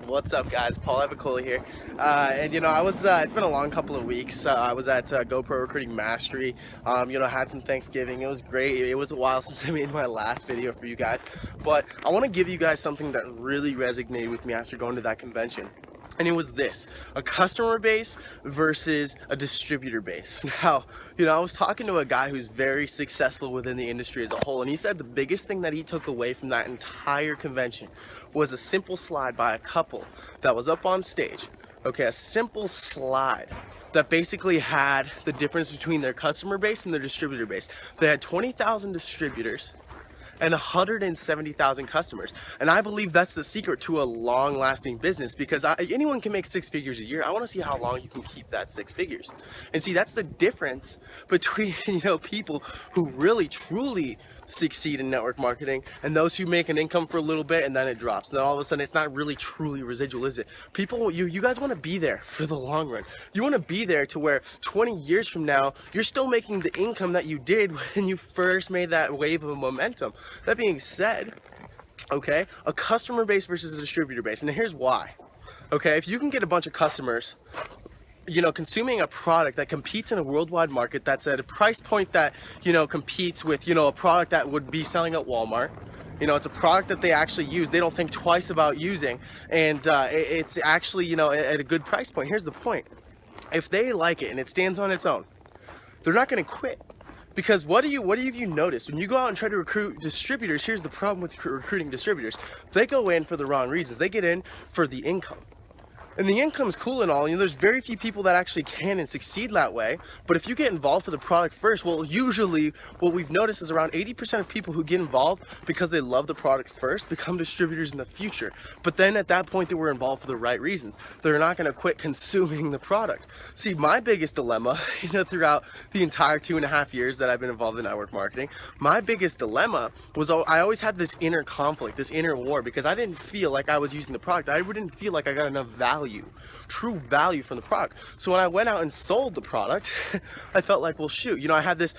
What's up, guys? Paul Avicola here. It's been a long couple of weeks. I was at GoPro Recruiting Mastery. Had some Thanksgiving. It was great. It was a while since I made my last video for you guys, but I want to give you guys something that really resonated with me after going to that convention. And it was this: a customer base versus a distributor base. Now, I was talking to a guy who's very successful within the industry as a whole, and he said the biggest thing that he took away from that entire convention was a simple slide by a couple that was up on stage. Okay, a simple slide that basically had the difference between their customer base and their distributor base. They had 20,000 distributors and 170,000 customers. And I believe that's the secret to a long-lasting business, because anyone can make 6 figures a year. I want to see how long you can keep that 6 figures. And see, that's the difference between people who really truly succeed in network marketing and those who make an income for a little bit and then it drops. Then all of a sudden it's not really truly residual, is it? People, you guys want to be there for the long run. You want to be there to where 20 years from now you're still making the income that you did when you first made that wave of momentum. That being said, okay, a customer base versus a distributor base, and here's why. Okay, if you can get a bunch of customers consuming a product that competes in a worldwide market, that's at a price point that competes with a product that would be selling at Walmart. It's a product that they actually use, they don't think twice about using, and it's actually at a good price point. Here's the point: if they like it and it stands on its own, they're not going to quit. Because what do you notice when you go out and try to recruit distributors? Here's the problem with recruiting distributors: they go in for the wrong reasons. They get in for the income. And the income is cool and all, there's very few people that actually can and succeed that way. But if you get involved for the product first, well, usually what we've noticed is around 80% of people who get involved because they love the product first become distributors in the future. But then at that point, they were involved for the right reasons. They're not going to quit consuming the product. See, my biggest dilemma, throughout the entire 2.5 years that I've been involved in network marketing, my biggest dilemma was I always had this inner conflict, this inner war, because I didn't feel like I was using the product. I didn't feel like I got enough true value from the product. So when I went out and sold the product, I felt like, well, shoot, I had this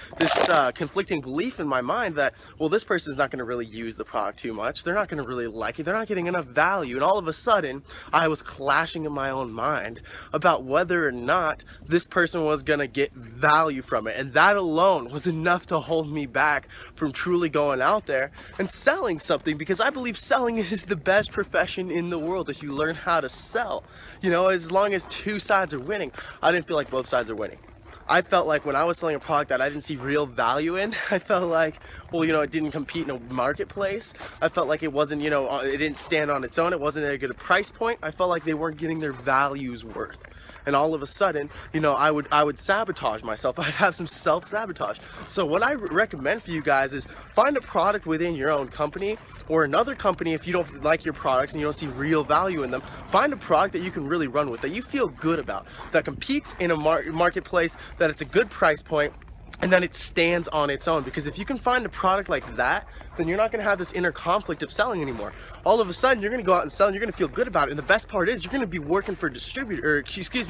conflicting belief in my mind that, well, this person's not going to really use the product too much. They're not going to really like it. They're not getting enough value. And all of a sudden, I was clashing in my own mind about whether or not this person was going to get value from it. And that alone was enough to hold me back from truly going out there and selling something, because I believe selling is the best profession in the world if you learn how to sell. As long as two sides are winning. I didn't feel like both sides are winning. I felt like when I was selling a product that I didn't see real value in, I felt like, well, it didn't compete in a marketplace. I felt like it wasn't, it didn't stand on its own. It wasn't at a good price point. I felt like they weren't getting their values worth. And all of a sudden, I would sabotage myself. I'd have some self-sabotage. So what I recommend for you guys is find a product within your own company or another company. If you don't like your products and you don't see real value in them, find a product that you can really run with, that you feel good about, that competes in a marketplace, that it's a good price point, and then it stands on its own. Because if you can find a product like that, then you're not going to have this inner conflict of selling anymore. All of a sudden, you're going to go out and sell, and you're going to feel good about it. And the best part is, you're going to be working for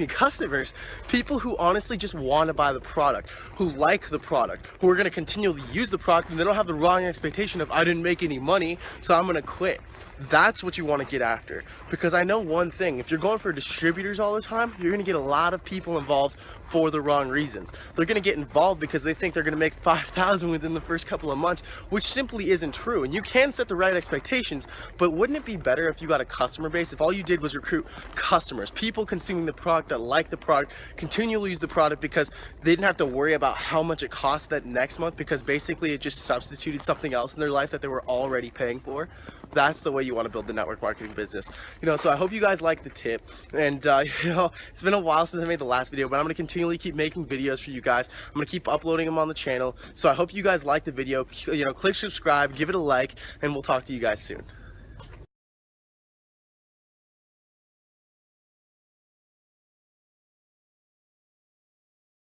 customers, people who honestly just want to buy the product, who like the product, who are going to continually use the product, and they don't have the wrong expectation of, I didn't make any money, so I'm going to quit. That's what you want to get after. Because I know one thing: if you're going for distributors all the time, you're going to get a lot of people involved for the wrong reasons. They're going to get involved because they think they're going to make 5,000 within the first couple of months, which simply isn't true. And you can set the right expectations, but wouldn't it be better if you got a customer base? If all you did was recruit customers, people consuming the product, that like the product, continually use the product because they didn't have to worry about how much it cost that next month, because basically it just substituted something else in their life that they were already paying for. That's the way you want to build the network marketing business. So I hope you guys like the tip. And it's been a while since I made the last video, but I'm going to continually keep making videos for you guys. I'm going to keep uploading them on the channel. So I hope you guys like the video. Click subscribe, give it a like, and we'll talk to you guys soon.